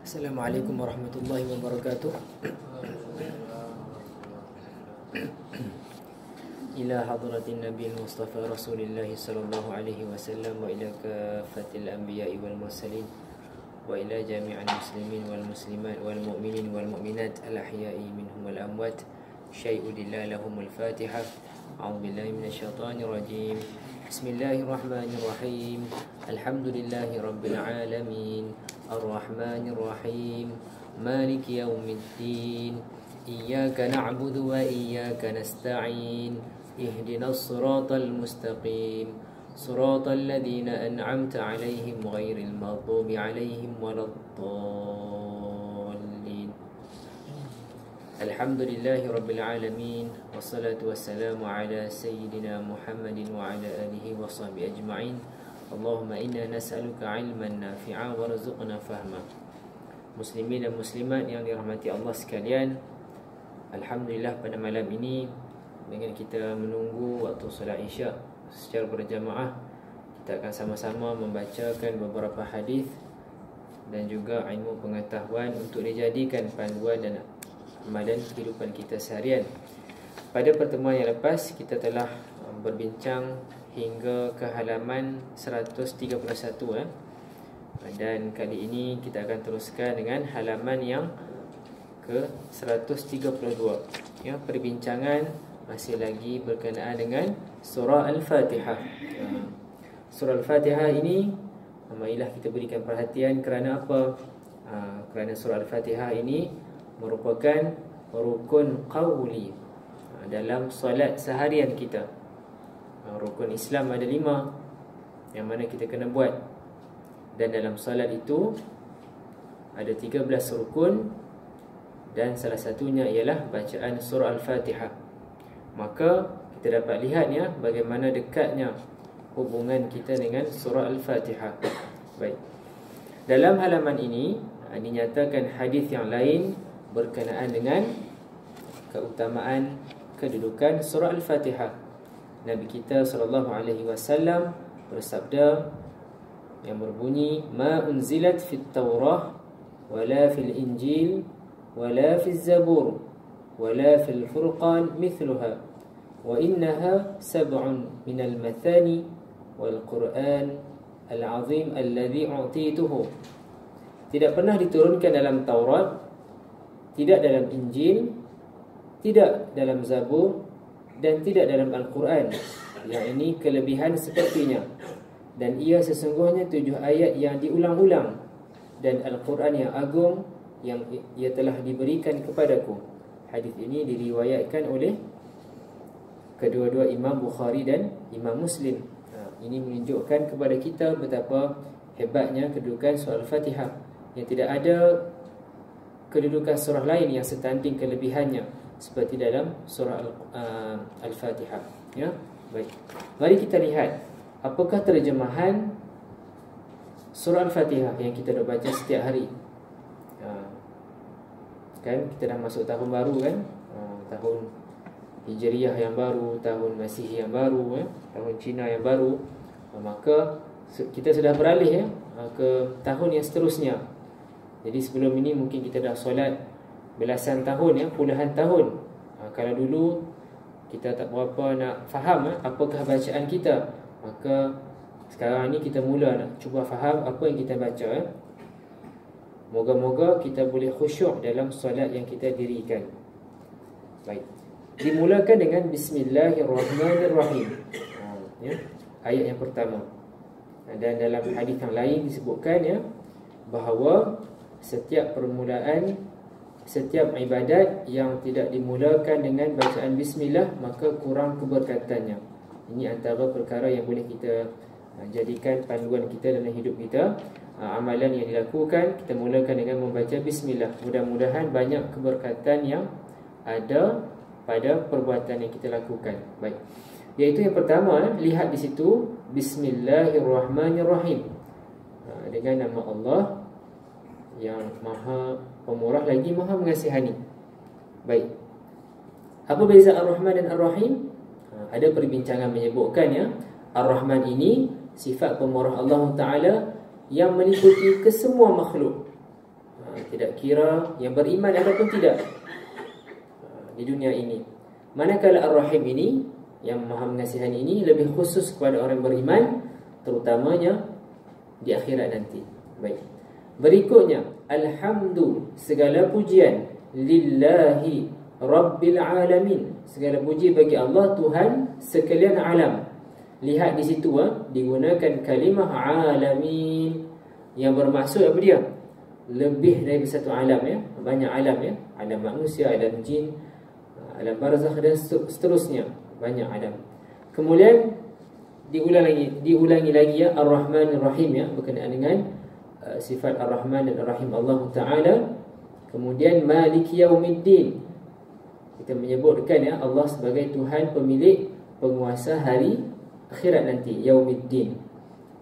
Assalamualaikum warahmatullahi wabarakatuh. Ila hadratin Nabi Mustafa Rasulullah sallallahu alaihi wasallam wa ila kafatil anbiya'i wal mursalin wa ila jami'al muslimin wal muslimat wal mu'minin wal mu'minat al ahya'i minhum wal amwat. Syai'u lillah lahumul Fatihah. A'udzu billahi minasyaitonir rajim. Bismillahirrahmanirrahim. Alhamdulillahi rabbil alamin. Ar-Rahmanir Rahim. Maliki yaumiddin. Iyyaka na'budu wa iyyaka nasta'in. Ihdinas siratal mustaqim. Siratal ladzina an'amta 'alaihim ghairil maghdubi 'alaihim waladdallin. Alhamdulillahi rabbil alamin. Wassalatu wassalamu ala sayyidina Muhammadin wa ala alihi wa sahbihi ajma'in. Allahumma inna nas'aluka ilman nafi'a warzuqna fahma. Muslimin dan muslimat yang dirahmati Allah sekalian, alhamdulillah pada malam ini dengan kita menunggu waktu solat Isyak secara berjamaah, kita akan sama-sama membacakan beberapa hadis dan juga ilmu pengetahuan untuk dijadikan panduan dan amalan kehidupan kita seharian. Pada pertemuan yang lepas kita telah berbincang hingga ke halaman 131 dan kali ini kita akan teruskan dengan halaman yang ke 132 ya. Perbincangan masih lagi berkenaan dengan surah Al-Fatihah. Surah Al-Fatihah ini marilah kita berikan perhatian. Kerana apa? Kerana surah Al-Fatihah ini merupakan rukun qawli dalam solat seharian kita. Rukun Islam ada 5 yang mana kita kena buat, dan dalam solat itu ada 13 rukun dan salah satunya ialah bacaan surah Al-Fatihah. Maka kita dapat lihat ya bagaimana dekatnya hubungan kita dengan surah Al-Fatihah. Baik. Dalam halaman ini dinyatakan hadis yang lain berkenaan dengan keutamaan kedudukan surah Al-Fatihah. Nabi kita SAW bersabda yang berbunyi, ma unzilat fit Taurah wala fil Injil wala fil Zabur wala fil Furqan mithluha wa innaha sab'un minal mathani wal Quran al-azim alladhi u'tituhu. Tidak pernah diturunkan dalam Taurat, tidak dalam Injil, tidak dalam Zabur, dan tidak dalam Al-Quran, yang ini kelebihan sepertinya. Dan ia sesungguhnya 7 ayat yang diulang-ulang, dan Al-Quran yang agung yang ia telah diberikan kepadaku. Hadis ini diriwayatkan oleh kedua-dua Imam Bukhari dan Imam Muslim. Ini menunjukkan kepada kita betapa hebatnya kedudukan surah Al-Fatihah, yang tidak ada kedudukan surah lain yang setanding kelebihannya seperti dalam surah Al-Fatihah ya. Baik, mari kita lihat apakah terjemahan surah Al-Fatihah yang kita dah baca setiap hari. Kan kita dah masuk tahun baru kan, tahun Hijriah yang baru, tahun Masihi yang baru tahun Cina yang baru. Maka kita sudah beralih ke tahun yang seterusnya. Jadi sebelum ini mungkin kita dah solat belasan tahun puluhan tahun. Kalau dulu kita tak berapa nak faham apakah bacaan kita, maka sekarang ni kita mula nak cuba faham apa yang kita baca. Moga-moga kita boleh khusyuk dalam solat yang kita dirikan. Baik. Dimulakan dengan Bismillahirrahmanirrahim. Ayat yang pertama. Dan dalam hadis yang lain disebutkan bahawa setiap permulaan setiap ibadat yang tidak dimulakan dengan bacaan bismillah maka kurang keberkatannya. Ini antara perkara yang boleh kita jadikan panduan kita dalam hidup kita. Amalan yang dilakukan kita mulakan dengan membaca bismillah. Mudah-mudahan banyak keberkatan yang ada pada perbuatan yang kita lakukan. Baik. Iaitu yang pertama, lihat di situ Bismillahirrahmanirrahim. Dengan nama Allah yang Maha Pemurah lagi Maha Mengasihani. Baik. Apa beza Ar-Rahman dan Ar-Rahim? Ada perbincangan menyebutkan Ar-Rahman ini sifat pemurah Allah Ta'ala yang meliputi kesemua makhluk. tidak kira yang beriman ataupun tidak di dunia ini. Manakala Ar-Rahim ini, yang Maha Mengasihani ini, lebih khusus kepada orang beriman, terutamanya di akhirat nanti. Baik. Berikutnya, alhamdu, segala pujian, lillahi rabbil alamin, segala puji bagi Allah, Tuhan sekalian alam. Lihat di situ digunakan kalimah alamin yang bermaksud apa dia? Lebih dari satu alam ya, banyak alam ya, alam manusia, alam jin, alam barzakh dan seterusnya, banyak alam. Kemudian diulangi lagi ya, Ar-Rahman Ar-Rahim ya, berkenaan dengan sifat Ar-Rahman dan Ar-Rahim Allah Taala. Kemudian Maliki Yaumiddin, kita menyebutkan ya Allah sebagai Tuhan pemilik penguasa hari akhirat nanti, Yaumiddin.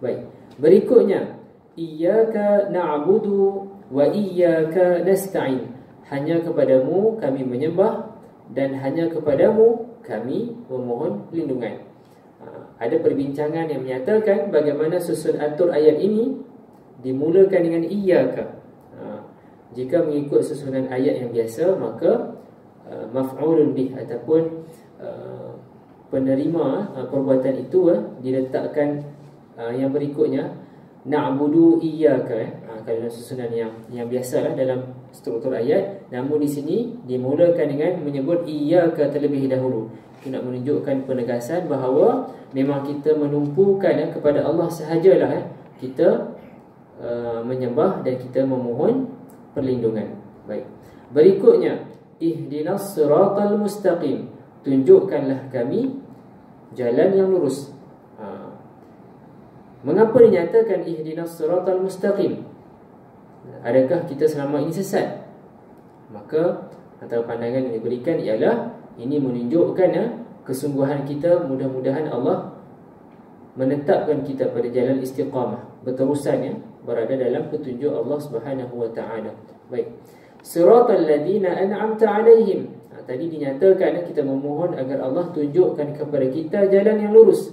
Baik. Berikutnya, Iyyaka na'budu wa iyyaka nasta'in, hanya kepadamu kami menyembah dan hanya kepadamu kami memohon perlindungan. Ada perbincangan yang menyatakan bagaimana susun atur ayat ini dimulakan dengan iyyaka. Jika mengikut susunan ayat yang biasa, maka maf'ulun bih ataupun penerima perbuatan itu diletakkan yang berikutnya, na'budu iyyaka. Kalau dalam susunan yang biasalah dalam struktur ayat, namun di sini dimulakan dengan menyebut iyyaka terlebih dahulu. Itu nak menunjukkan penegasan bahawa memang kita menumpukan kepada Allah sahajalah kita menyembah dan kita memohon perlindungan. Baik. Berikutnya, ihdinas siratal mustaqim, tunjukkanlah kami jalan yang lurus. Mengapa dinyatakan ihdinas siratal mustaqim? Adakah kita selama ini sesat? Maka antara pandangan yang diberikan ialah ini menunjukkan kesungguhan kita, mudah-mudahan Allah menetapkan kita pada jalan istiqamah, berterusan berada dalam petunjuk Allah Subhanahu wa taala. Baik. Siratal ladzina an'amta 'alaihim. Tadi dinyatakan kita memohon agar Allah tunjukkan kepada kita jalan yang lurus.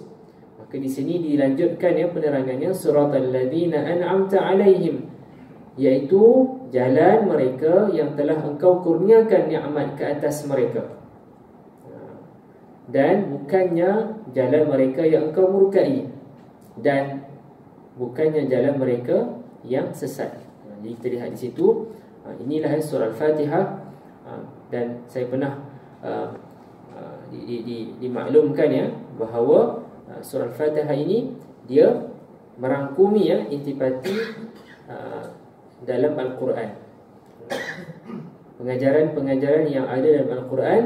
Maka di sini dilanjutkan penerangannya, siratal ladzina an'amta 'alaihim, iaitu jalan mereka yang telah engkau kurniakan nikmat ke atas mereka, dan bukannya jalan mereka yang engkau murkai, dan bukannya jalan mereka yang sesat. Jadi kita lihat di situ, inilah surah Al-Fatihah. Dan saya pernah dimaklumkan bahawa surah Al-Fatihah ini dia merangkumi intipati dalam Al-Quran. Pengajaran-pengajaran yang ada dalam Al-Quran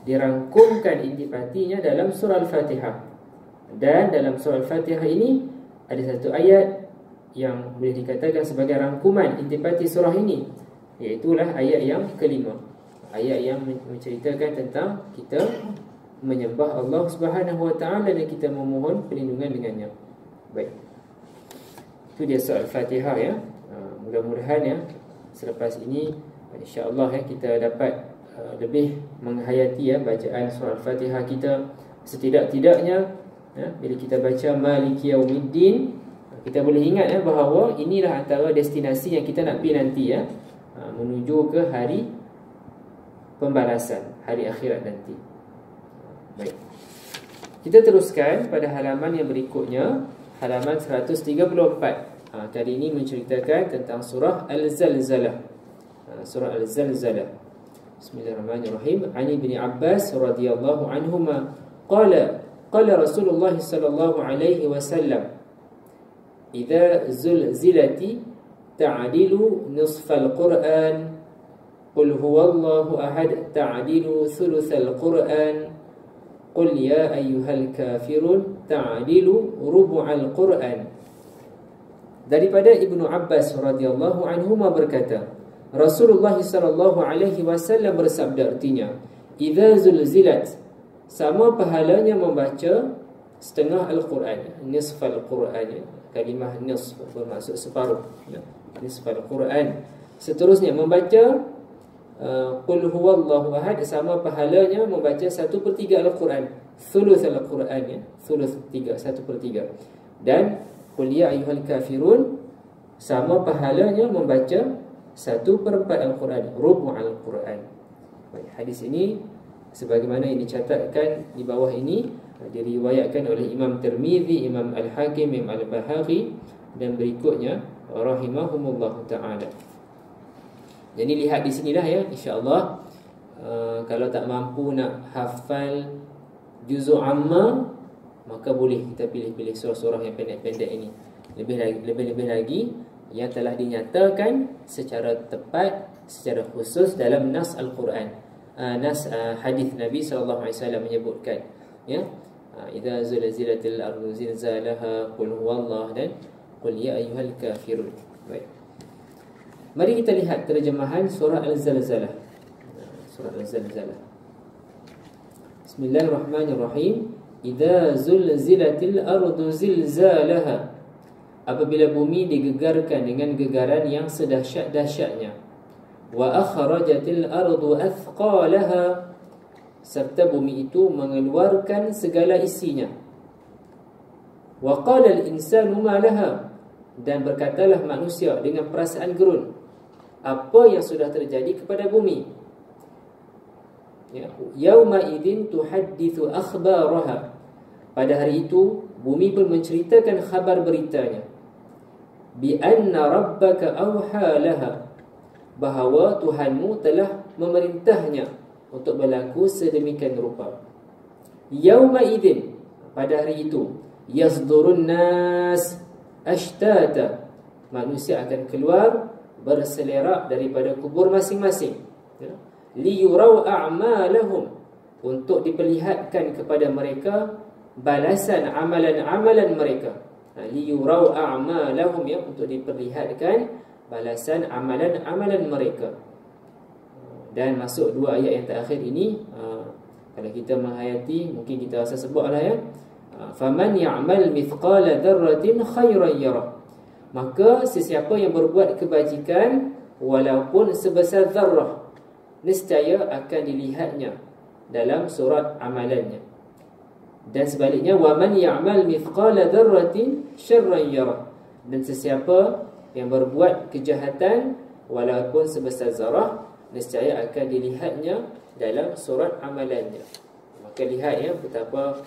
dirangkumkan intipatinya dalam surah Al-Fatihah. Dan dalam surah Al-Fatihah ini ada satu ayat yang boleh dikatakan sebagai rangkuman intipati surah ini, iaitulah ayat yang kelima. Ayat yang menceritakan tentang kita menyembah Allah Subhanahu wa taala dan kita memohon perlindungan dengannya. Baik. Itu dia surah Al-Fatihah ya. Mudah-mudahan selepas ini insya-Allah kita dapat lebih menghayati bacaan surah Al-Fatihah kita. Setidak-tidaknya bila kita baca Maliki Yaumiddin, kita boleh ingat bahawa inilah antara destinasi yang kita nak pergi nanti menuju ke hari pembalasan, hari akhirat nanti. Baik. Kita teruskan pada halaman yang berikutnya, halaman 134. Kali ini menceritakan tentang surah Al-Zalzalah. Surah Al-Zalzalah. Bismillahirrahmanirrahim. Ani bin Abbas radhiyallahu anhuma qala Rasulullah sallallahu alaihi wasallam, idza zulzilati ta'dilu nisfal Qur'an, qul huwallahu ahad ta'dilu thulutsal Qur'an, qul ya ayyuhal kafirun ta'dilu rubu'al Qur'an. Daripada Ibnu Abbas radhiyallahu anhuma berkata, Rasulullah sallallahu alaihi wasallam bersabda, artinya idza zulzilat, sama pahalanya membaca setengah Al-Quran, nisfal Quran. Kalimah nisf bermaksud separuh, nisfal Quran. Seterusnya membaca qul huwallahu ahad, sama pahalanya membaca 1/3 Al-Quran, thuluth Al-Quran, thuluth 3, 1/3. Dan qul ya ayyuhal kafirun, sama pahalanya membaca 1/4 Al-Quran, rubu' Al-Quran. Baik, hadis ini sebagaimana yang dicatatkan di bawah ini diriwayatkan oleh Imam Tirmizi, Imam Al-Hakim, Imam Al-Bahaqi dan berikutnya rahimahumullah ta'ala. Jadi lihat di sinilah ya, insya-Allah kalau tak mampu nak hafal juzuk amma, maka boleh kita pilih-pilih surah-surah yang pendek-pendek ini. Lebih-lebih lagi yang telah dinyatakan secara tepat, secara khusus dalam nas Al-Quran, nas hadis Nabi sallallahu alaihi wasallam menyebutkan ya, idza zulzilatil ardu zilzalaha qul huwallahu dan qul ya ayyuhal kafirun. Baik. Mari kita lihat terjemahan surah Al-Zalzalah. Surah Al-Zalzalah. Bismillahirrahmanirrahim. Idza zulzilatil ardu zilzalaha. Apabila bumi digegarkan dengan gegaran yang sedahsyat-dahsyatnya. Wa akhrajatil ardu athqalaha. Serta bumi itu mengeluarkan segala isinya. Wa qala al-insanu ma laha. Dan berkatalah manusia dengan perasaan gerun, apa yang sudah terjadi kepada bumi. Ya, yauma idzin tuhadditsu akhbaraha. Pada hari itu bumi pun menceritakan khabar beritanya. Bi anna rabbaka awha laha. Bahawa Tuhanmu telah memerintahnya untuk berlaku sedemikian rupa. Yauma idzin, pada hari itu, yasdurun nas ashtata. Manusia akan keluar berselerak daripada kubur masing-masing. Ya. Liyurau a'malahum, untuk diperlihatkan kepada mereka balasan amalan-amalan mereka. Liyurau a'malahum, ya, untuk diperlihatkan balasan amalan-amalan mereka. Dan masuk dua ayat yang terakhir ini, kalau kita menghayati mungkin kita rasa sebutlah ya, faman ya'mal mithqala dzarratin khairan yarah. Maka sesiapa yang berbuat kebajikan walaupun sebesar zarrah, nescaya akan dilihatnya dalam surat amalannya. Dan sebaliknya, waman ya'mal mithqala dzarratin syarran yarah. Dan sesiapa yang berbuat kejahatan walaupun sebesar zarrah, nescaya akan dilihatnya dalam surat amalannya. Maka lihat ya, betapa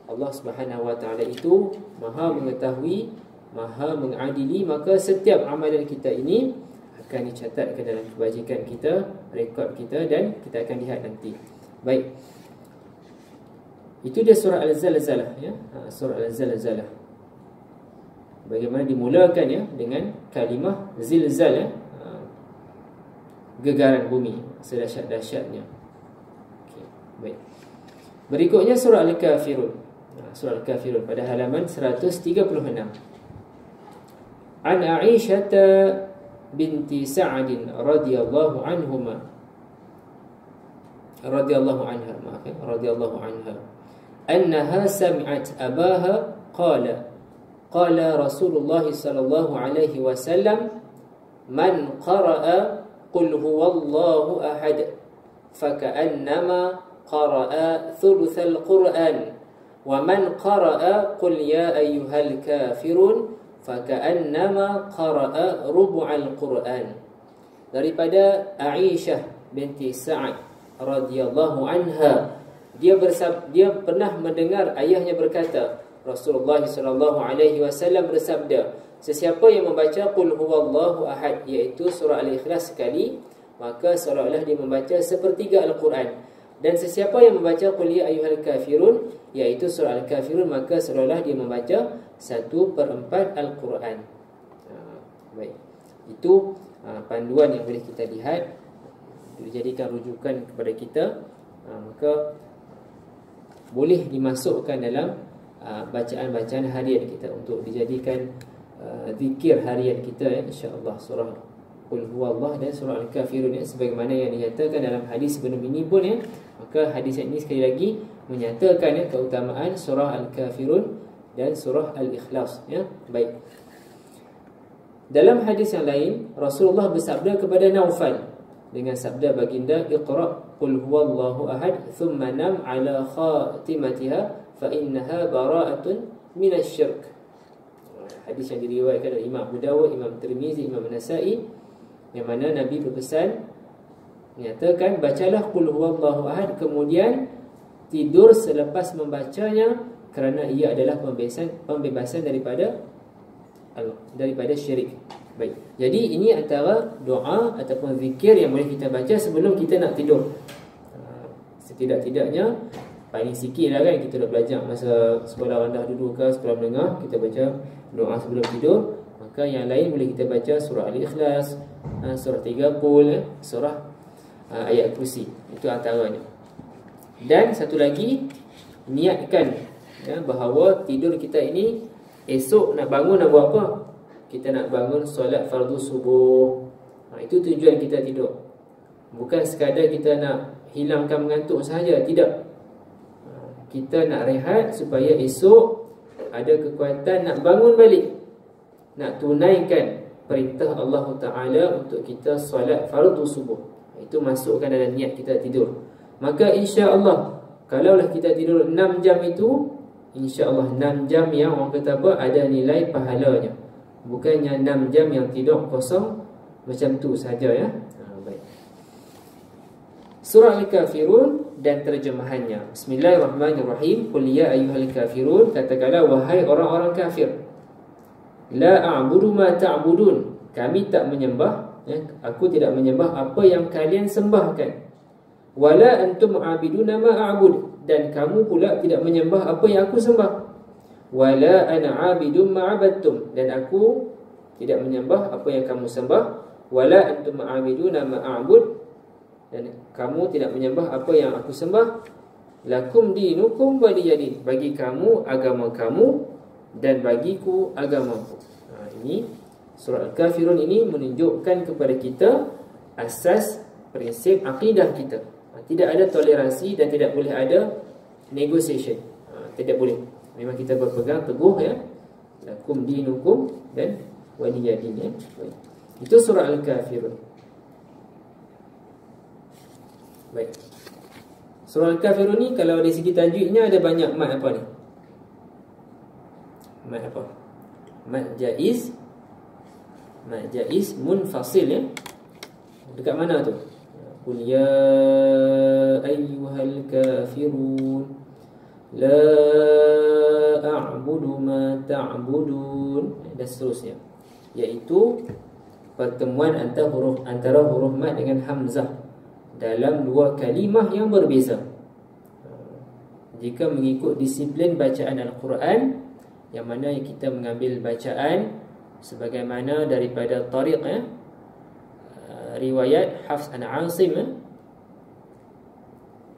Allah Subhanahu wa taala itu Maha mengetahui, Maha mengadili. Maka setiap amalan kita ini akan dicatatkan dalam kebajikan kita, rekod kita, dan kita akan lihat nanti. Baik. Itu dia surah Al-Zalzalah ya. Surah Al-Zalzalah. Bagaimana dimulakan ya dengan kalimah zilzal ya. Gegaran bumi sedahsyat-dahsyatnya. Okey, baik. Berikutnya surah Al-Kafirun. Surah Al-Kafirun pada halaman 136. An Aisyah binti Sa'd radhiyallahu anhuma. Radhiyallahu anha, maaf ya, radhiyallahu anha. Annaha sami'at abaha qala Rasulullah sallallahu alaihi wasallam man qara'a qul huwallahu ahad faka'annama qara'a thuluthal Qur'an wa man qara'a qul ya ayyuhal kafirun faka'annama qara'a rubu'al Qur'an. Daripada Aisyah binti Sa'd radhiyallahu anha, dia pernah mendengar ayahnya berkata, Rasulullah sallallahu alaihi wasallam bersabda, sesiapa yang membaca qul huwallahu ahad, iaitu surah Al-Ikhlas sekali, maka seolah-olah dia membaca sepertiga Al-Quran. Dan sesiapa yang membaca qul ya ayyuhal kafirun, iaitu surah Al-Kafirun, maka seolah-olah dia membaca 1/4 Al-Quran. Baik. Itu panduan yang boleh kita lihat, dijadikan rujukan kepada kita, maka boleh dimasukkan dalam bacaan-bacaan harian kita untuk dijadikan zikir harian kita ya, insya-Allah. Surah Qul Huwallah dan surah Al-Kafirun ya, sebagaimana yang dinyatakan dalam hadis sebelum ini pun ya. Maka hadis ini sekali lagi menyatakan ya keutamaan surah Al-Kafirun dan surah Al-Ikhlas ya. Baik. Dalam hadis yang lain, Rasulullah bersabda kepada Naufal dengan sabda baginda, Iqra' Qul Huwallahu ahad thumma nam ala khatimatiha fa innaha bara'atun minasyirk. Hadis yang diriwayatkan oleh Imam Abu Dawud, Imam Tirmizi, Imam Nasa'i yang mana Nabi berpesan, menyatakan bacalah qul huwallahu ahad, kemudian tidur selepas membacanya, kerana ia adalah pembebasan daripada syirik. Baik. Jadi ini antara doa ataupun zikir yang boleh kita baca sebelum kita nak tidur. Setidak-tidaknya paling sikit lah kan, kita dah belajar masa sekolah rendah dulu ke sekolah menengah, kita baca doa sebelum tidur. Maka yang lain boleh kita baca surah Al-Ikhlas, surah 3 Qul, surah ayat kursi. Itu antaranya. Dan satu lagi, niatkan bahawa tidur kita ini esok nak bangun nak buat apa? Kita nak bangun solat fardu subuh. Itu tujuan kita tidur. Bukan sekadar kita nak hilangkan mengantuk sahaja, tidak. Kita nak rehat supaya esok ada kekuatan nak bangun balik, nak tunaikan perintah Allah Ta'ala untuk kita solat fardu subuh. Itu masukkan dalam niat kita tidur. Maka insya-Allah, kalaulah kita tidur 6 jam itu, insya-Allah 6 jam yang orang kata apa, ada nilai pahalanya. Bukannya 6 jam yang tidur kosong macam tu saja ya. Baik. Surah Al-Kafirun dan terjemahannya. Bismillahirrahmanirrahim. Qul ya ayyuhal kafirun, katakanlah wahai orang-orang kafir. La a'budu ma ta'budun, kami tak menyembah, aku tidak menyembah apa yang kalian sembahkan. Wala antum a'biduna ma a'bud, dan kamu pula tidak menyembah apa yang aku sembah. Wala ana 'abidum ma 'abadtum, dan aku tidak menyembah apa yang kamu sembah. Wala antum 'abiduna ma a'bud, dan kamu tidak menyembah apa yang aku sembah. Lakum dinukum waliyadin, bagi kamu agama kamu dan bagiku agamaku. Ini surah Al-Kafirun ini menunjukkan kepada kita asas prinsip akidah kita. Tidak ada toleransi dan tidak boleh ada negotiation. Tidak boleh. Memang kita berpegang teguh ya. Lakum dinukum dan waliyadin ya. Itu surah Al-Kafirun. Baik. Surah Al-Kafirun ni kalau dari segi tajwidnya ada banyak mat apa ni? Mat apa? Mat jaiz, mat jaiz munfasil ya. Dekat mana tu? Qul ya ayyuhal kafirun la a'budu ma ta'budun, dan seterusnya. Iaitu pertemuan antara huruf mat dengan hamzah dalam dua kalimah yang berbeza. Jika mengikut disiplin bacaan Al-Quran, yang mana kita mengambil bacaan sebagaimana daripada tariq riwayat Hafs an Asim,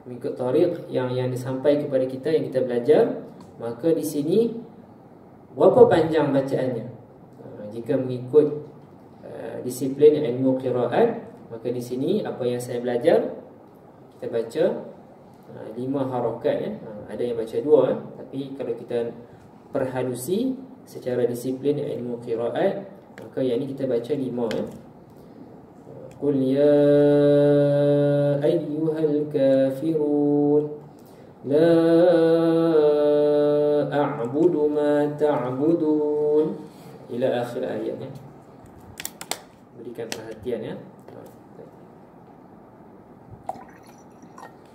mengikut tariq yang disampaikan kepada kita, yang kita belajar, maka di sini berapa panjang bacaannya. Jika mengikut disiplin ilmu qiraat, maka di sini apa yang saya belajar, kita baca 5 harakat ya. Ada yang baca 2 tapi kalau kita perhalusi secara disiplin ilmu qiraat, maka yang ini kita baca 5 ya. Qul ya ayyuhal kafirun la a'budu ma ta'budun ila akhir ayat ya. Berikan perhatian ya.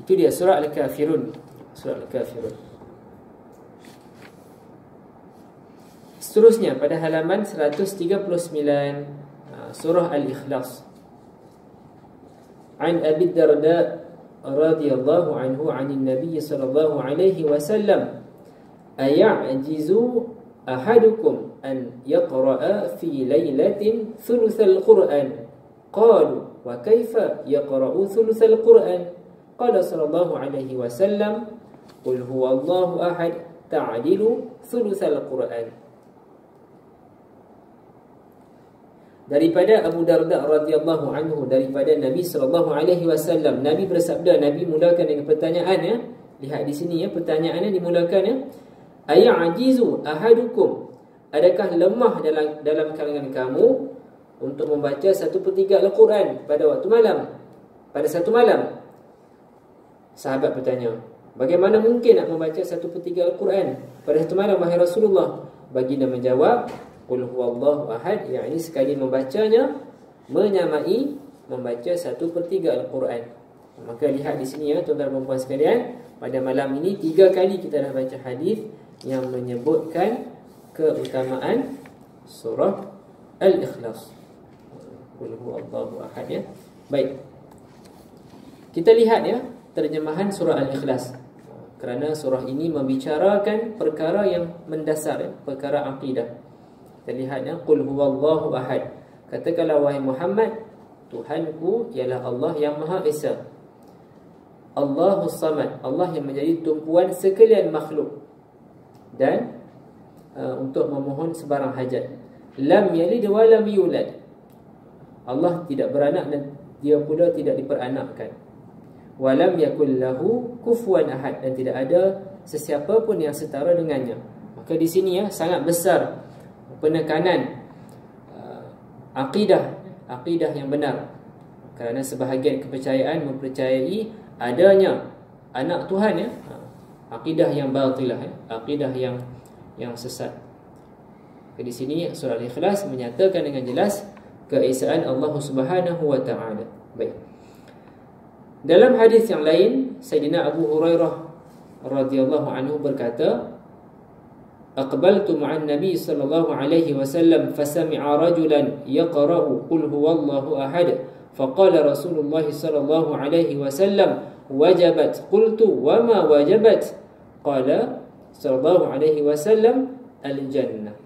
Itu dia surah Al-Kafirun. Surah Al-Kafirun. Seterusnya pada halaman 139, surah Al-Ikhlas. An Abi Darda radhiyallahu anhu 'anil Nabi sallallahu alaihi wasallam, ay'ajizu ahadukum an yaqra'a fi lailatin thuluthal Qur'an? Qalu wa kaifa yaqra'u thuluthal Qur'an? Qala sallallahu alaihi wasallam, qul huwallahu ahad ta'dilu thuluthal Qur'an. Daripada Abu Darda radhiyallahu anhu, daripada Nabi sallallahu alaihi wasallam, Nabi bersabda, Nabi mulakan dengan pertanyaan ya. Lihat di sini ya, pertanyaannya dimulakan ya. Ay'ajizu ahadukum, adakah lemah dalam kalangan kamu untuk membaca 1/3 Al-Quran pada waktu malam, pada satu malam? Sahabat bertanya, bagaimana mungkin nak membaca 1/3 Al-Quran pada satu malam wahai Rasulullah? Baginda menjawab, qul huwallahu ahad, yakni sekali membacanya menyamai membaca 1/3 Al-Quran. Maka lihat di sini ya tuan-tuan dan puan sekalian, pada malam ini 3 kali kita dah baca hadis yang menyebutkan keutamaan surah Al-Ikhlas. Qul huwallahu ahad ya. Baik. Kita lihat ya terjemahan surah Al-Ikhlas. Kerana surah ini membicarakan perkara yang mendasar ya, perkara akidah. Kita lihat ya, qul huwallahu ahad. Katakanlah wahai Muhammad, Tuhanku ialah Allah yang Maha Esa. Allahus Samad, Allah yang menjadi tumpuan sekalian makhluk. Dan untuk memohon sebarang hajat. Lam yalid wa lam yulad. Allah tidak beranak dan dia pula tidak diperanakkan. Walam yakul lahu kufuwan ahad, dan tidak ada sesiapa pun yang setara dengannya. Maka di sini ya sangat besar penekanan akidah yang benar. Kerana sebahagian kepercayaan mempercayai adanya anak Tuhan ya. Akidah yang batilah ya, akidah yang sesat. Di sini surah Al-Ikhlas menyatakan dengan jelas keesaan Allah Subhanahu wa taala. Baik. Dalam hadis yang lain, Sayyidina Abu Hurairah radhiyallahu anhu berkata, "Aqbaltu ma'an Nabi sallallahu alaihi wasallam fasami'a rajulan yaqra'u qul huwallahu ahad, faqala Rasulullah sallallahu alaihi wasallam, wajabat. Qultu wa ma wajabat? Qala sallallahu alaihi wasallam, al-jannah."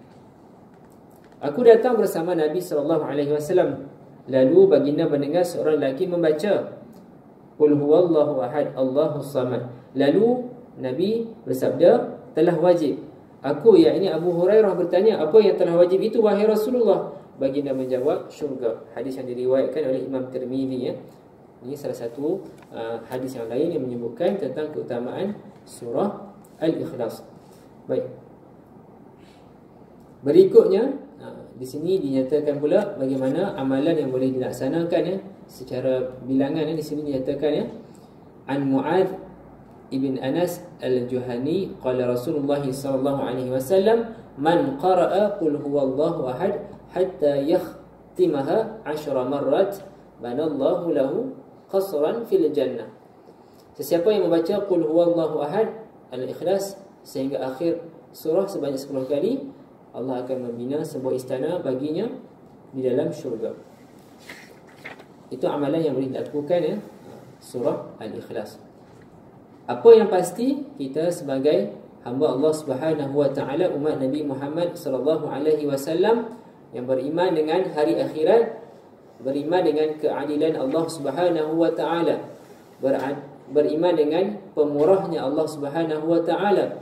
Aku datang bersama Nabi sallallahu alaihi wasallam. Lalu baginda mendengar seorang lelaki membaca Qul huwallahu ahad, Allahus samad. Lalu Nabi bersabda, telah wajib. Aku, yakni Abu Hurairah bertanya, apa yang telah wajib itu wahai Rasulullah? Baginda menjawab, syurga. Hadis yang diriwayatkan oleh Imam Tirmizi ya. Ini salah satu hadis yang lain yang menyebutkan tentang keutamaan surah Al-Ikhlas. Baik. Berikutnya di sini dinyatakan pula bagaimana amalan yang boleh dilaksanakan ya, secara bilangan ya. Di sini dinyatakan ya, an Mu'adz ibn Anas al-Juhani qala Rasulullah sallallahu alaihi wasallam, man qara'a qul huwallahu ahad hatta yakhtimaha 10 marrat banallahu lahu qasran fil jannah. Sesiapa yang membaca qul huwallahu ahad Al-Ikhlas sehingga akhir surah sebanyak 10 kali, Allah akan membina sebuah istana baginya di dalam syurga. Itu amalan yang boleh dilakukan ya, surah Al-Ikhlas. Apa yang pasti, kita sebagai hamba Allah Subhanahu wa taala, umat Nabi Muhammad sallallahu alaihi wasallam yang beriman dengan hari akhirat, beriman dengan keadilan Allah Subhanahu wa taala, beriman dengan pemurahnya Allah Subhanahu wa taala,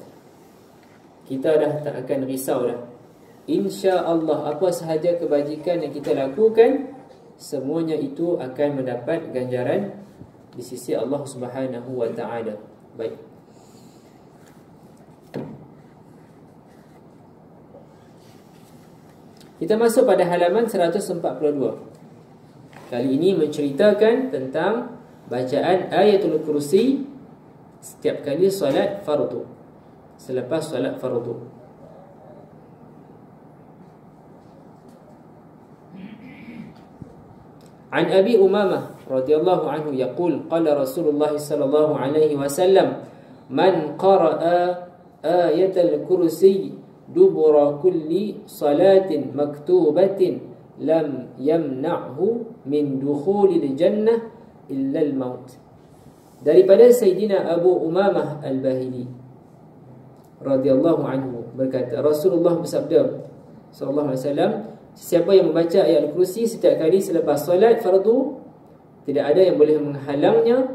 kita dah tak akan risau dah. Insya-Allah apa sahaja kebajikan yang kita lakukan, semuanya itu akan mendapat ganjaran di sisi Allah Subhanahu wa taala. Baik. Kita masuk pada halaman 142. Kali ini menceritakan tentang bacaan Ayatul Kursi setiap kali solat fardu, selepas solat fardu. An Abi Umamah radhiyallahu anhu yaqul qala Rasulullah sallallahu alaihi wasallam, man qara'a ayatal kursi dubura kulli salatin maktubatin lam yamna'hu min dukhulil jannah illa al-maut. Daripada Sayyidina Abu Umamah Al-Bahili radhiyallahu anhu berkata, Rasulullah bersabda sallallahu alaihi wasallam, siapa yang membaca ayat Al-Kursi setiap kali selepas solat fardu, tidak ada yang boleh menghalangnya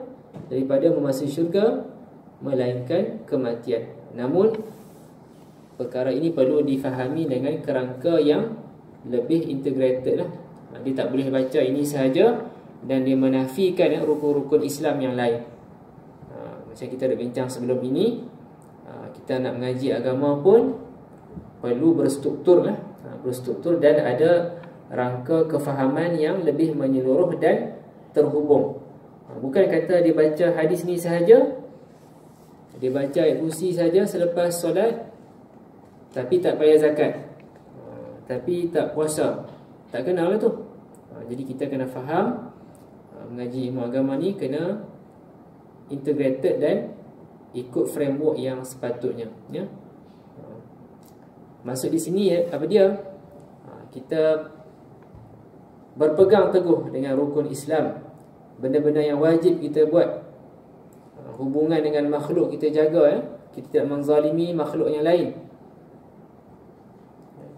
daripada memasuki syurga melainkan kematian. Namun perkara ini perlu difahami dengan kerangka yang lebih integrated lah. Dia tak boleh baca ini sahaja dan dia menafikan rukun-rukun Islam yang lain. Macam kita dah bincang sebelum ini, kita nak mengaji agama pun perlu berstruktur lah, berstruktur dan ada rangka kefahaman yang lebih menyeluruh dan terhubung. Bukan kata dia baca hadis ni sahaja, dia baca ayat kursi saja selepas solat, tapi tak bayar zakat, tapi tak puasa, tak kenal lah tu. Jadi kita kena faham mengaji ilmu agama ni kena integrated dan ikut framework yang sepatutnya, ya. Maksud di sini apa dia? Kita berpegang teguh dengan rukun Islam, benda-benda yang wajib kita buat, hubungan dengan makhluk kita jaga, ya. Kita tidak menzalimi makhluk yang lain.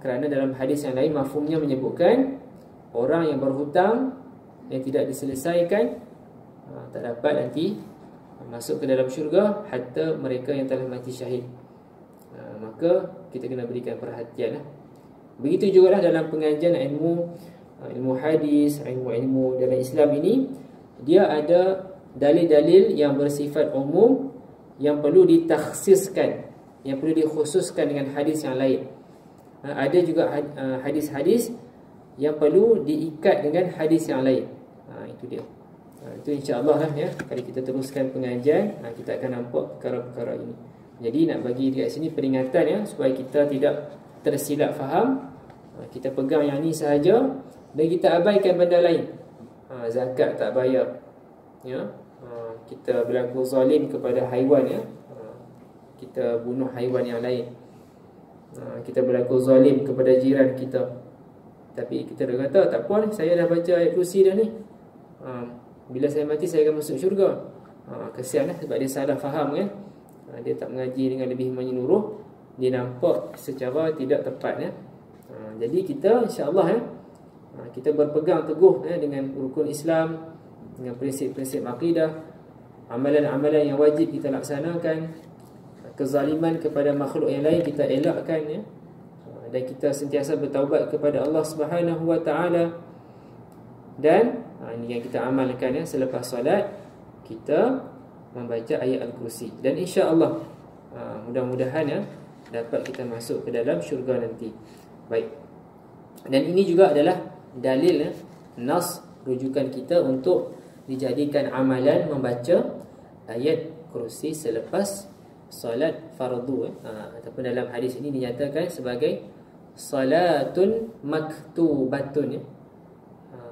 Kerana dalam hadis yang lain mafhumnya menyebutkan orang yang berhutang yang tidak diselesaikan tak dapat nanti masuk ke dalam syurga hatta mereka yang telah mati syahid. Maka kita kena berikan perhatian. Begitu juga dalam pengajian ilmu hadis, ilmu dalam Islam ini, dia ada dalil-dalil yang bersifat umum yang perlu ditakhsiskan, yang perlu dikhususkan dengan hadis yang lain. Ada juga hadis-hadis yang perlu diikat dengan hadis yang lain. Itu dia. Itu insya-Allah lah, ya. Kalau kita teruskan pengajian, kita akan nampak perkara-perkara ini. Jadi nak bagi dekat sini peringatan, ya, supaya kita tidak tersilap faham. Kita pegang yang ni sahaja dan kita abaikan benda lain. Zakat tak bayar, ya. Kita berlaku zalim kepada haiwan, ya. Kita bunuh haiwan yang lain. Kita berlaku zalim kepada jiran kita. Tapi kita dah kata tak apa ni, saya dah baca ayat kursi dah ni. Bila saya mati saya akan masuk syurga. Kesian lah sebab dia salah faham, kan. Dia tak mengaji dengan lebih menyeluruh. Dia nampak secara tidak tepat, ya. Jadi kita insya-Allah, ya, kita berpegang teguh, ya, dengan rukun Islam, dengan prinsip-prinsip akidah, amalan-amalan yang wajib kita laksanakan, kezaliman kepada makhluk yang lain kita elakkan, ya. Dan kita sentiasa bertaubat kepada Allah Subhanahu wa taala. Dan ini yang kita amalkan, ya, selepas solat kita membaca ayat Al-Kursi. Dan insya-Allah mudah-mudahan, ya, dapat kita masuk ke dalam syurga nanti. Baik. Dan ini juga adalah dalil, ya, nas rujukan kita untuk dijadikan amalan membaca ayat Kursi selepas solat fardu, ataupun dalam hadis ini dinyatakan sebagai salatun maktubatun, ya.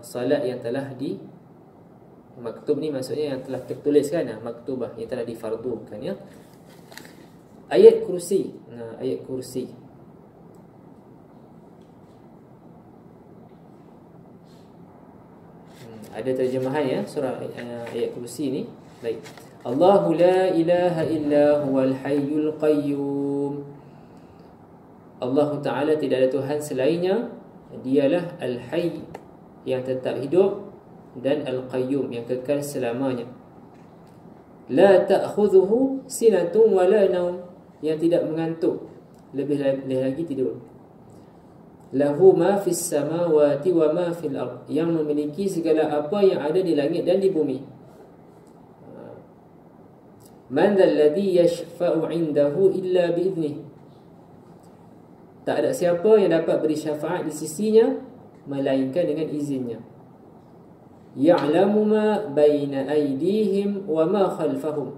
Salat yang telah di maktub ni maksudnya yang telah tertuliskan, maktubah yang telah difardukan, ya. Ayat Kursi. Ayat Kursi. Ada terjemahan, ya, surah ayat Kursi ni. Baik. Allahu la ilaha illa huwal hayyul qayyum. Allah Ta'ala tidak ada Tuhan selainnya. Dialah Al-Hayy yang tetap hidup dan Al-Qayyum yang kekal selamanya. La ta'khudhuhu sinatun wa la naum, yang tidak mengantuk, lebih lagi tidur. Lahu ma fis samawati wa ma fil ard, yang memiliki segala apa yang ada di langit dan di bumi. Man alladhi yashfa'u 'indahu illa bi'idhnih, tak ada siapa yang dapat beri syafaat di sisinya melainkan dengan izinnya. Ya'lamu ma baina aydihim wa ma khalfahum,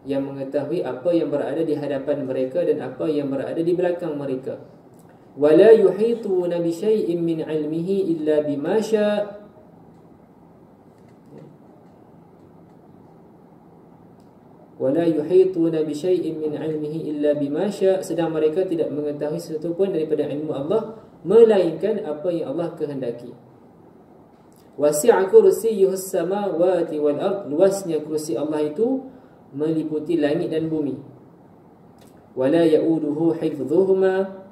yang mengetahui apa yang berada di hadapan mereka dan apa yang berada di belakang mereka. Wa la yuhituna bi syai'in min 'ilmihi illa bima syaa'. Wala yuhituna bi syai'in min 'ilmihi illa bima syaa', sedang mereka tidak mengetahui sesuatu pun daripada ilmu Allah melainkan apa yang Allah kehendaki. Wasi'a kursiyyuhus samawati wal ard, luasnya kursi Allah itu meliputi langit dan bumi. Wala ya'uduhu hifdhuhuma,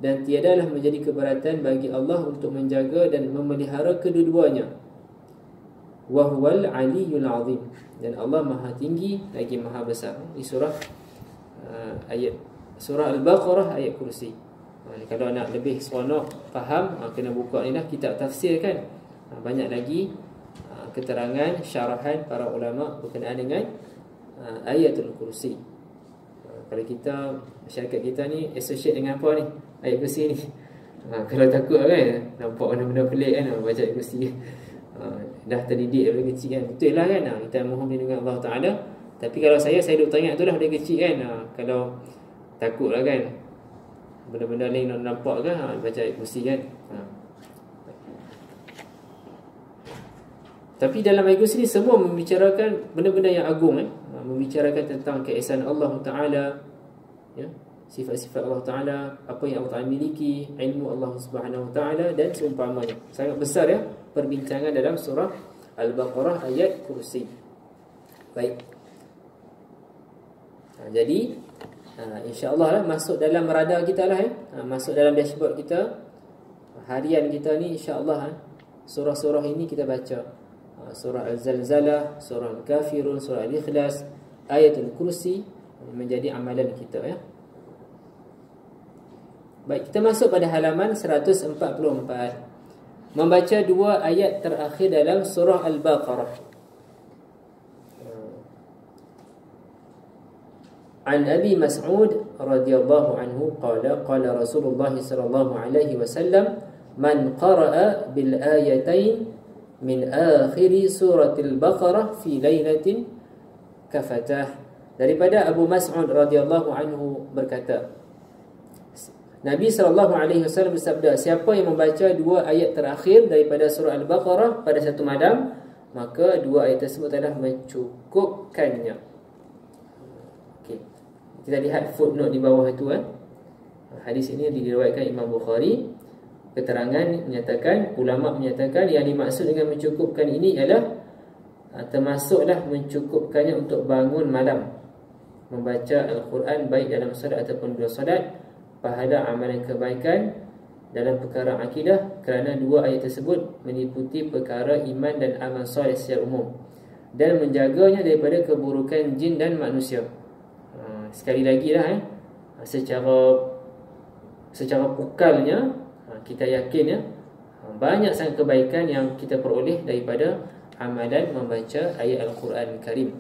dan tiadalah menjadi keberatan bagi Allah untuk menjaga dan memelihara kedua-duanya. Wa huwal 'aliyyul 'azim, dan Allah Maha tinggi lagi Maha besar. Di surah surah Al-Baqarah ayat Kursi. Kalau nak lebih seronok faham, kena buka ni dah kitab tafsir, kan. Banyak lagi keterangan syarahan para ulama berkenaan dengan ayatul Kursi. Kalau kita, masyarakat kita ni associate dengan apa ni, ayat Kursi ni. Kalau takut, kan, nampak benda-benda pelik, kan, baca ayat Kursi. Dah terdidik daripada kecil, kan. Betul lah, kan, kita mohon dengan Allah Ta'ala. Tapi kalau saya duk teringat tu dah dari kecil, kan. Kalau takut lah, kan, benda-benda lain nak nampak, kan, baca ayat Kursi, kan. Tapi dalam ayat kursi ni semua membicarakan benda-benda yang agung, membicarakan tentang keesaan Allah Ta'ala, ya, sifat-sifat Allah Ta'ala, apa yang Allah Ta'ala miliki, ilmu Allah Subhanahu Wa Ta'ala dan seumpamanya. Sangat besar ya perbincangan dalam surah Al-Baqarah ayat kursi. Baik. Jadi insya-Allah lah, masuk dalam radar kita lah, masuk dalam dashboard kita harian kita ni, insya-Allah surah-surah ini kita baca. Surah Al-Zalzalah, surah Al-Kafirun, surah Al-Ikhlas, ayatul kursi menjadi amalan kita ya. Baik, kita masuk pada halaman 144. Membaca dua ayat terakhir dalam surah Al-Baqarah. An Abi Mas'ud radhiyallahu anhu qala qala Rasulullah sallallahu alaihi wasallam man qara'a bil ayatain min akhiri suratil Baqarah fi lailatin kafatah. Daripada Abu Mas'ud radhiyallahu anhu berkata, Nabi SAW bersabda, siapa yang membaca dua ayat terakhir daripada surah Al-Baqarah pada satu malam, maka dua ayat tersebut telah mencukupkannya. Okay. Kita lihat footnote di bawah itu. Hadis ini diriwayatkan Imam Bukhari. Keterangan menyatakan, ulama menyatakan yang dimaksud dengan mencukupkan ini ialah termasuklah mencukupkannya untuk bangun malam, membaca Al-Quran baik dalam solat ataupun dua solat, pahala amalan kebaikan dalam perkara akidah, kerana dua ayat tersebut meliputi perkara iman dan amal soleh secara umum, dan menjaganya daripada keburukan jin dan manusia. Sekali lagi lah, secara pukalnya kita yakin ya, banyak sangat kebaikan yang kita peroleh daripada amalan membaca ayat Al-Quran Karim.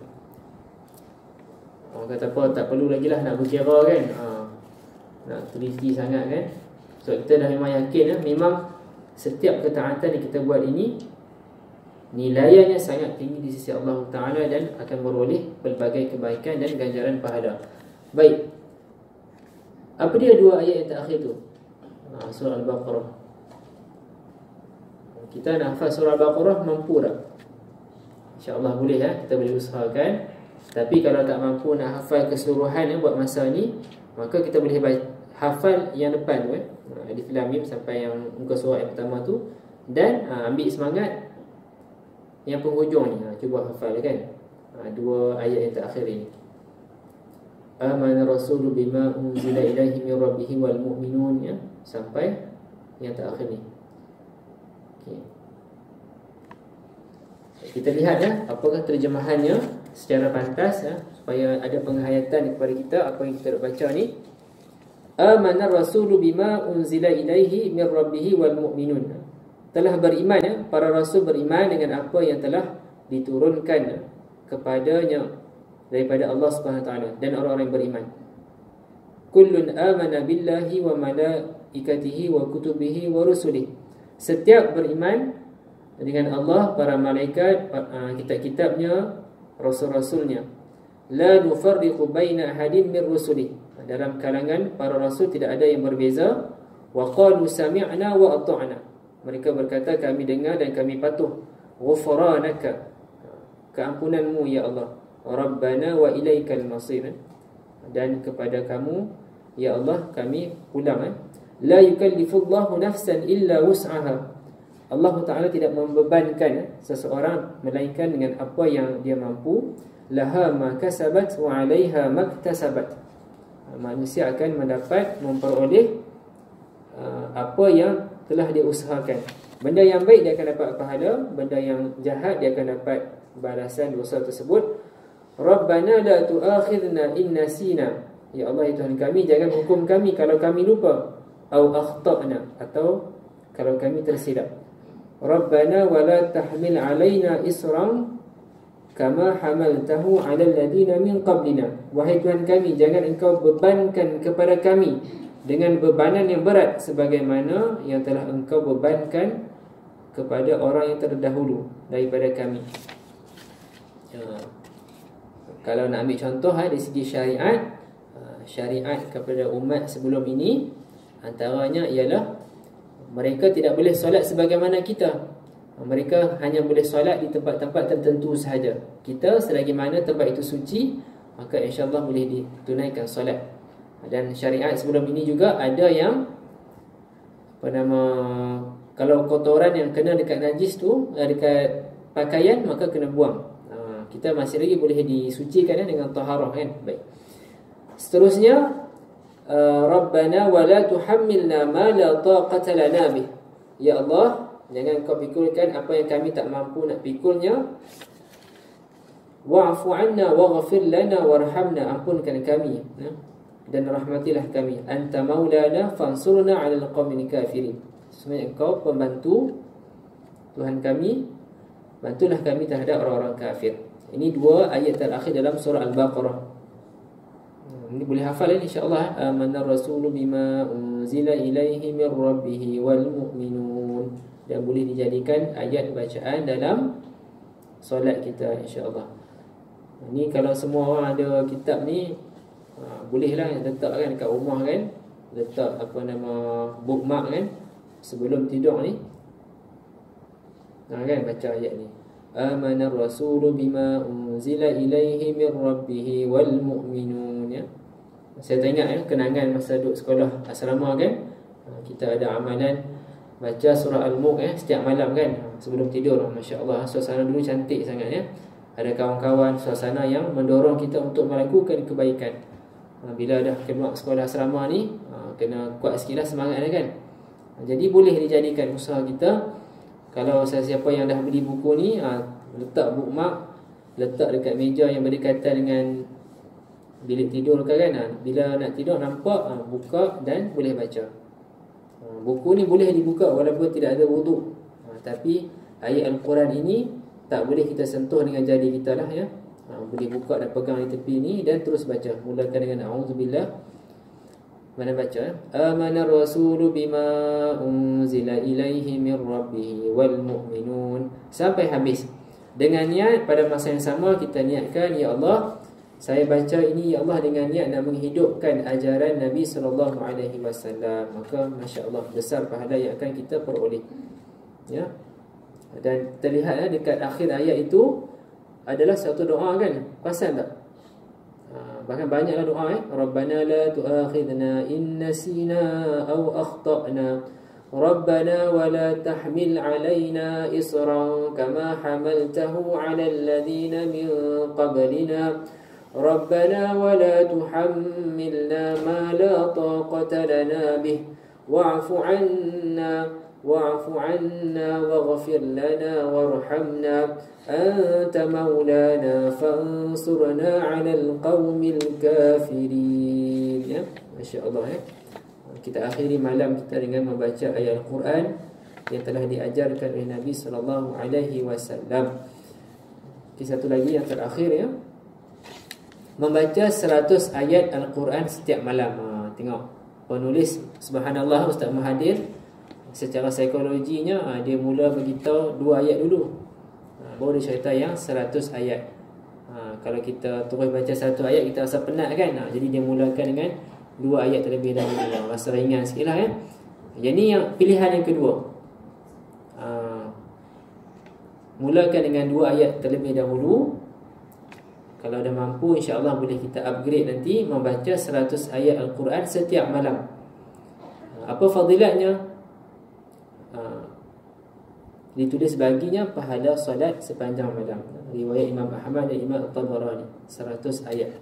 Orang kata apa, tak perlu lagi lah nak berkira kan, nak teliti sangat kan. So kita dah memang yakin ya, memang setiap ketaatan yang kita buat ini nilainya sangat tinggi di sisi Allah Ta'ala dan akan beroleh pelbagai kebaikan dan ganjaran pahala. Baik, apa dia dua ayat yang terakhir tu? Surah Al-Baqarah. Kita nak hafal surah Al-Baqarah, mampu tak? InsyaAllah boleh ya, kita boleh usahakan. Tapi kalau tak mampu nak hafal keseluruhan buat masa ni, maka kita boleh hafal yang depan tu Alif Lam Mim sampai yang muka surah yang pertama tu, dan ambil semangat yang penghujung ni, cuba hafal kan, dua ayat yang terakhir ini. Amana rasulu bima unzila ilaihi min rabbihi wal mu'minun ya, sampai yang terakhir ni. Okay. Kita lihat ya, apakah terjemahannya secara pantas ya, supaya ada penghayatan kepada kita apa yang kita nak baca ni. Amana rasulu bima unzila ilaihi min rabbihi wal mu'minun. Telah beriman ya, para rasul beriman dengan apa yang telah diturunkan kepadanya daripada Allah Subhanahu Wa Taala dan orang-orang yang beriman. Kullun amana billahi wa malaikatihi wa kutubihi wa rusulihi. Setiap beriman dengan Allah, para malaikat, kitab-kitabnya, rasul-rasulnya. La nufarriqu baina ahadin min rusulihi. Dalam kalangan para rasul tidak ada yang berbeza. Wa qalu sami'na wa ata'na. Mereka berkata, kami dengar dan kami patuh. Ghufranaka, keampunanmu ya Allah. Rabbana wa ilaikal masir, dan kepada kamu ya Allah kami pulang. La yukallifullahu nafsan illa wus'aha. Allah Ta'ala tidak membebankan seseorang melainkan dengan apa yang dia mampu. Laha ma kasabat wa 'alaiha maktasabat. Manusia akan mendapat, memperoleh apa yang telah dia usahakan. Benda yang baik dia akan dapat pahala, benda yang jahat dia akan dapat balasan dosa tersebut. Rabbana la tu'akhidna in nasina. Ya Allah, ya Tuhan kami, jangan hukum kami kalau kami lupa. Au akhta'na, atau kalau kami tersilap. Rabbana wa la tahmil alaina isran kama hamaltahu 'ala alladhina min qablina. Wahai Tuhan kami, jangan engkau bebankan kepada kami dengan bebanan yang berat sebagaimana yang telah engkau bebankan kepada orang yang terdahulu daripada kami. Kalau nak ambil contoh dari segi syariat, syariat kepada umat sebelum ini, antaranya ialah mereka tidak boleh solat sebagaimana kita. Mereka hanya boleh solat di tempat-tempat tertentu sahaja. Kita selagi mana tempat itu suci, maka insya-Allah boleh ditunaikan solat. Dan syariat sebelum ini juga ada yang kalau kotoran yang kena dekat najis tu, dekat pakaian, maka kena buang. Kita masih lagi boleh disucikan dengan taharah kan. Baik. Seterusnya, Rabbana wa la tuhammilna ma la taqata lana bih. Ya Allah, jangan kau pikulkan apa yang kami tak mampu nak pikulnya. Wa'fu 'anna waghfir lana warhamna, ampunkan kami dan rahmatilah kami. Anta maulana fansurna 'alal qaumil kafirin. Sebenarnya engkau pembantu Tuhan kami, bantulah kami terhadap orang-orang kafir. Ini dua ayat terakhir dalam surah Al-Baqarah. Ini boleh hafal insya-Allah. Amanar rasulu bima unzila ilaihi mir rabbih wal mu'minun. Dan boleh dijadikan ayat bacaan dalam solat kita insya-Allah. Ini kalau semua orang ada kitab ni, bolehlah letakkan dekat rumah kan. Letak bookmark kan, sebelum tidur ni. Kan baca ayat ni. Amanar rasulu bima unzila ilaihi mir rabbih wal mu'minun ya. Saya teringat kenangan masa duduk sekolah asrama kan. Kita ada amalan baca surah Al-Mulk setiap malam kan, sebelum tidur. Masya-Allah, suasana dulu cantik sangat ya. Ada kawan-kawan, suasana yang mendorong kita untuk melakukan kebaikan. Bila dah keluar sekolah asrama ni, kena kuat sikitlah semangat kan. Jadi boleh dijadikan usaha kita. Kalau siapa yang dah beli buku ni, letak bookmark, letak dekat meja yang berdekatan dengan bilik tidur kan. Bila nak tidur nampak, buka dan boleh baca. Buku ni boleh dibuka walaupun tidak ada wuduk. Tapi ayat Al-Quran ini tak boleh kita sentuh dengan jari kita lah ya. Boleh buka dan pegang di tepi ni dan terus baca. Mulakan dengan a'udzubillah. Mana baca? Amanar rasulu bima unzila ilaihi mir rabbih wal mu'minun, sampai habis. Dengan niat pada masa yang sama kita niatkan, ya Allah, saya baca ini ya Allah dengan niat nak menghidupkan ajaran Nabi SAW. Maka masya-Allah besar pahala yang akan kita peroleh. Ya. Dan terlihat dekat akhir ayat itu adalah satu doa kan. Perasan tak? Bahkan banyaklah doa Rabbana la tu'akhidna in nasina aw akhtana. Rabbana wa la tahmil alaina isran kama hamaltahu ala alladhina min qablina. Rabbana wa la tuhammilna ma la taqata lana bih wa'fu 'anna wa'fu 'anna waghfir lana warhamna anta maulana fansurna 'alal qaumil kafirin ya. Masya-Allah ya. Kita akhiri malam kita dengan membaca ayat Al-Quran yang telah diajarkan oleh Nabi sallallahu alaihi wasallam. Satu lagi yang terakhir ya. Membaca 100 ayat Al-Quran setiap malam. Tengok penulis subhanallah Ustaz Mahathir, secara psikologinya dia mula beritahu 2 ayat dulu, baru dia cerita yang 100 ayat. Kalau kita terus baca 1 ayat kita rasa penat kan. Jadi dia mulakan dengan 2 ayat terlebih dahulu, rasa ringan sikit lah kan. Jadi yang pilihan yang kedua, mulakan dengan 2 ayat terlebih dahulu. Kalau dah mampu, insya-Allah boleh kita upgrade nanti membaca 100 ayat Al-Quran setiap malam. Apa fadilatnya? Ditulis baginya pahala solat sepanjang malam. Riwayat Imam Ahmad dan Imam At-Tabarani, 100 ayat.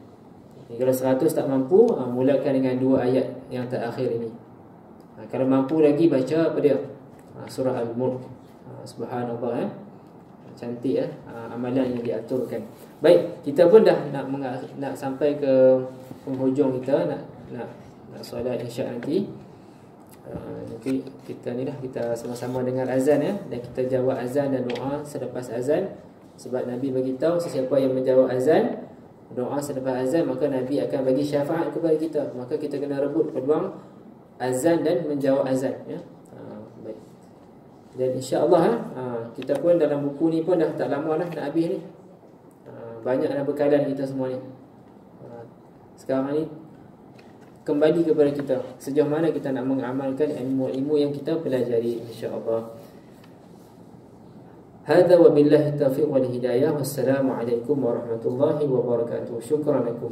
Kalau 100 tak mampu, mulakan dengan 2 ayat yang terakhir ini. Kalau mampu lagi, baca apa dia? Surah Al-Mulk. Subhanallah cantik amalan yang diaturkan. Baik, kita pun dah nak sampai ke penghujung kita, nak solat isyak nanti. Nanti kita ni dah, kita sama-sama dengar azan ya, dan kita jawab azan dan doa selepas azan. Sebab Nabi beritahu sesiapa yang menjawab azan, doa selepas azan, maka Nabi akan bagi syafaat kepada kita. Maka kita kena rebut peluang azan dan menjawab azan ya. Baik. Dan insya-Allah kita pun dalam buku ni pun dah tak lama lah nak habis ni. Banyaklah bekalan kita semua ni. Sekarang ni kembali kepada kita, sejauh mana kita nak mengamalkan ilmu-ilmu yang kita pelajari, insya-Allah. Hadza wabillahi taufiq wal hidayah. Wassalamualaikum warahmatullahi wabarakatuh. Syukran lakum.